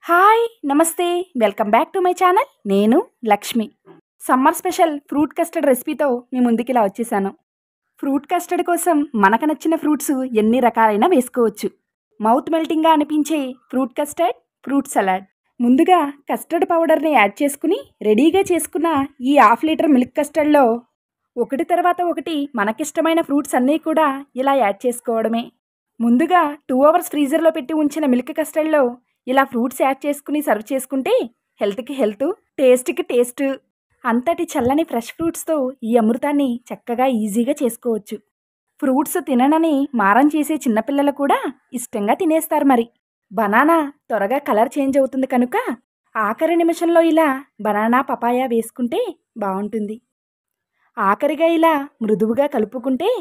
Hi నమస్తే welcome back to my channel. నేను Lakshmi. Summer special fruit custard రెసిపీతో మీ ముందుకి ఇలా వచ్చేసాను. ఫ్రూట్ కస్టర్డ్ కోసం మనకు నచ్చిన ఫ్రూట్స్ ఎన్ని రకాలైనా వేసుకోవచ్చు. మౌత్ మెల్టింగ్గా అనిపించే ఫ్రూట్ కస్టర్డ్, ఫ్రూట్ సలాడ్. ముందుగా కస్టర్డ్ పౌడర్ని యాడ్ చేసుకుని రెడీగా చేసుకున్న ఈ హాఫ్ లీటర్ మిల్క్ కస్టర్డ్లో ఒకటి తర్వాత ఒకటి మనకిష్టమైన ఫ్రూట్స్ అన్నీ కూడా ఇలా యాడ్ చేసుకోవడమే. ముందుగా 2 అవర్స్ ఫ్రీజర్లో పెట్టి ఉంచిన మిల్క్ కస్టర్డ్లో ఇలా ఫ్రూట్స్ యాడ్ చేసుకుని సర్వ్ చేసుకుంటే హెల్త్కి హెల్త్, టేస్ట్కి టేస్ట్. అంతటి చల్లని ఫ్రెష్ ఫ్రూట్స్తో ఈ అమృతాన్ని చక్కగా ఈజీగా చేసుకోవచ్చు. ఫ్రూట్స్ తిననని మారం చేసే చిన్నపిల్లలు కూడా ఇష్టంగా తినేస్తారు. మరి బనానా త్వరగా కలర్ చేంజ్ అవుతుంది కనుక ఆఖరి నిమిషంలో ఇలా బనానా పపాయ వేసుకుంటే బాగుంటుంది. ఆఖరిగా ఇలా మృదువుగా కలుపుకుంటే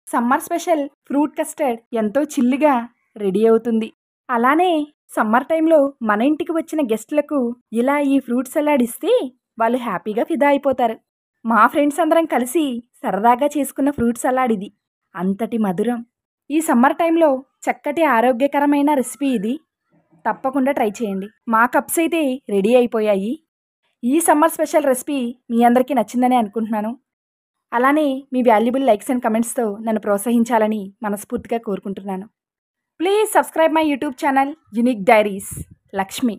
సమ్మర్ స్పెషల్ ఫ్రూట్ కస్టర్డ్ ఎంతో చిల్లుగా రెడీ అవుతుంది. అలానే సమ్మర్ టైంలో మన ఇంటికి వచ్చిన గెస్ట్లకు ఇలా ఈ ఫ్రూట్ సలాడ్ ఇస్తే వాళ్ళు హ్యాపీగా ఫిదా అయిపోతారు. మా ఫ్రెండ్స్ అందరం కలిసి సరదాగా చేసుకున్న ఫ్రూట్ సలాడ్ ఇది. అంతటి మధురం. ఈ సమ్మర్ టైంలో చక్కటి ఆరోగ్యకరమైన రెసిపీ ఇది. తప్పకుండా ట్రై చేయండి. మా కప్స్ అయితే రెడీ అయిపోయాయి. ఈ సమ్మర్ స్పెషల్ రెసిపీ మీ అందరికీ నచ్చిందని అనుకుంటున్నాను. అలానే మీ వాల్యుబుల్ లైక్స్ అండ్ కమెంట్స్తో నన్ను ప్రోత్సహించాలని మనస్ఫూర్తిగా కోరుకుంటున్నాను. Please subscribe my YouTube channel unique diaries Lakshmi.